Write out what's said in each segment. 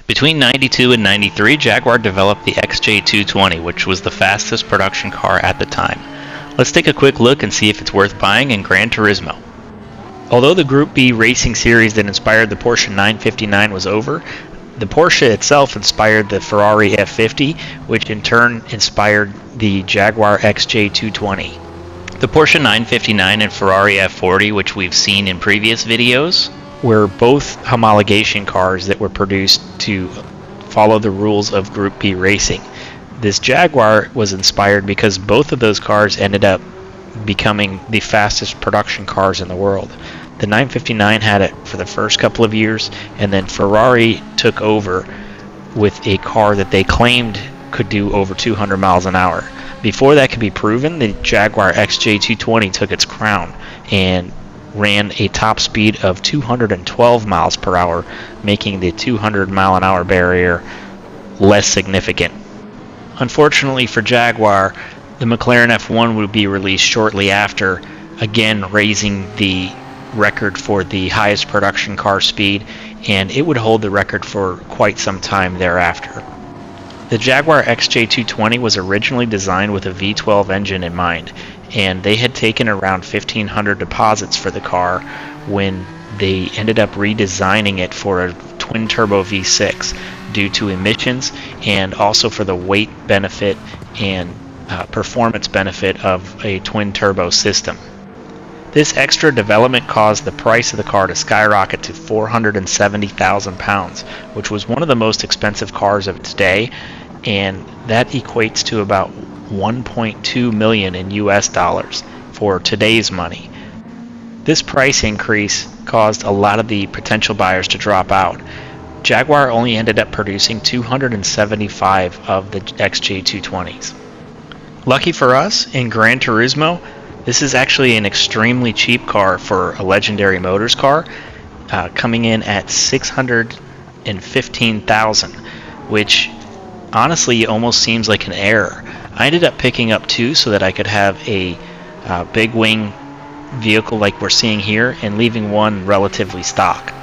Between 92 and 93, Jaguar developed the XJ220, which was the fastest production car at the time. Let's take a quick look and see if it's worth buying in Gran Turismo. Although the Group B racing series that inspired the Porsche 959 was over, the Porsche itself inspired the Ferrari F50, which in turn inspired the Jaguar XJ220. The Porsche 959 and Ferrari F40, which we've seen in previous videos, were both homologation cars that were produced to follow the rules of Group B racing. This Jaguar was inspired because both of those cars ended up becoming the fastest production cars in the world. The 959 had it for the first couple of years, and then Ferrari took over with a car that they claimed could do over 200 miles an hour. Before that could be proven, the Jaguar XJ220 took its crown and ran a top speed of 212 miles per hour, making the 200 mile an hour barrier less significant. Unfortunately for Jaguar, the McLaren F1 would be released shortly after, again raising the record for the highest production car speed, and it would hold the record for quite some time thereafter. The Jaguar XJ220 was originally designed with a V12 engine in mind, and they had taken around 1,500 deposits for the car when they ended up redesigning it for a twin-turbo V6 due to emissions and also for the weight benefit and performance benefit of a twin-turbo system. This extra development caused the price of the car to skyrocket to £470,000, which was one of the most expensive cars of its day, and that equates to about 1.2 million in US dollars for today's money. This price increase caused a lot of the potential buyers to drop out. Jaguar only ended up producing 275 of the XJ220s. Lucky for us, in Gran Turismo, this is actually an extremely cheap car for a Legendary Motors car, coming in at $615,000, which honestly almost seems like an error. I ended up picking up two so that I could have a big wing vehicle like we're seeing here and leaving one relatively stock.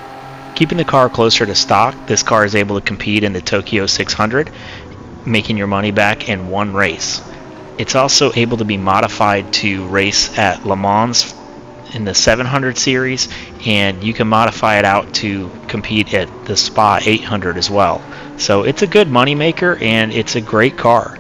Keeping the car closer to stock, this car is able to compete in the Tokyo 600, making your money back in one race. It's also able to be modified to race at Le Mans in the 700 series, and you can modify it out to compete at the Spa 800 as well. So it's a good money maker and it's a great car.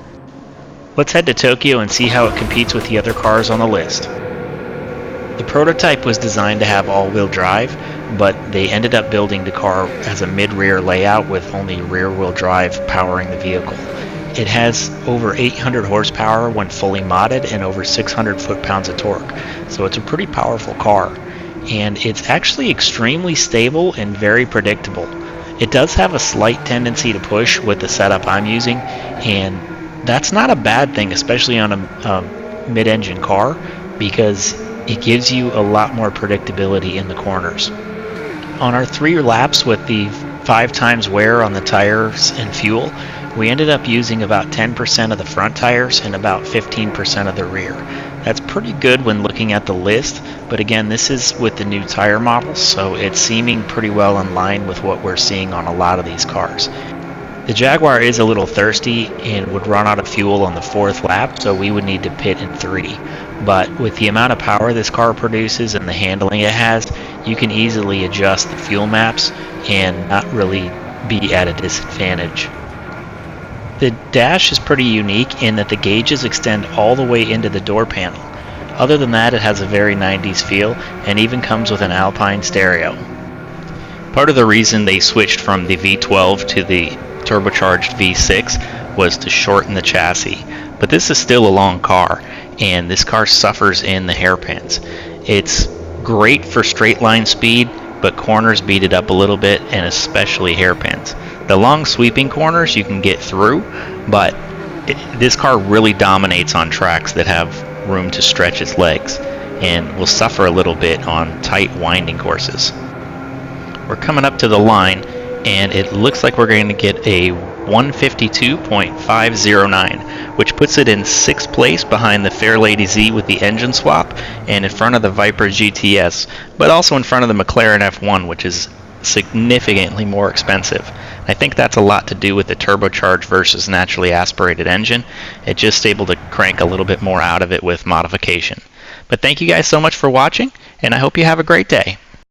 Let's head to Tokyo and see how it competes with the other cars on the list. The prototype was designed to have all-wheel drive, but they ended up building the car as a mid-rear layout with only rear-wheel drive powering the vehicle. It has over 800 horsepower when fully modded and over 600 foot-pounds of torque, so it's a pretty powerful car. And it's actually extremely stable and very predictable. It does have a slight tendency to push with the setup I'm using, and that's not a bad thing, especially on a mid-engine car, because it gives you a lot more predictability in the corners. On our 3 laps with the 5 times wear on the tires and fuel, we ended up using about 10% of the front tires and about 15% of the rear. That's pretty good when looking at the list, but again, this is with the new tire models, so it's seeming pretty well in line with what we're seeing on a lot of these cars. The Jaguar is a little thirsty and would run out of fuel on the 4th lap, so we would need to pit in 3. But with the amount of power this car produces and the handling it has, you can easily adjust the fuel maps and not really be at a disadvantage. The dash is pretty unique in that the gauges extend all the way into the door panel. Other than that, it has a very 90s feel and even comes with an Alpine stereo. Part of the reason they switched from the V12 to the turbocharged V6 was to shorten the chassis, but this is still a long car, and this car suffers in the hairpins. It's great for straight line speed, but corners beat it up a little bit, and especially hairpins. The long sweeping corners you can get through, but this car really dominates on tracks that have room to stretch its legs, and will suffer a little bit on tight winding courses. We're coming up to the line, and it looks like we're going to get a 152.509, which puts it in 6th place behind the Fairlady Z with the engine swap and in front of the Viper GTS, but also in front of the McLaren F1, which is significantly more expensive. I think that's a lot to do with the turbocharged versus naturally aspirated engine. It's just able to crank a little bit more out of it with modification. But thank you guys so much for watching, and I hope you have a great day.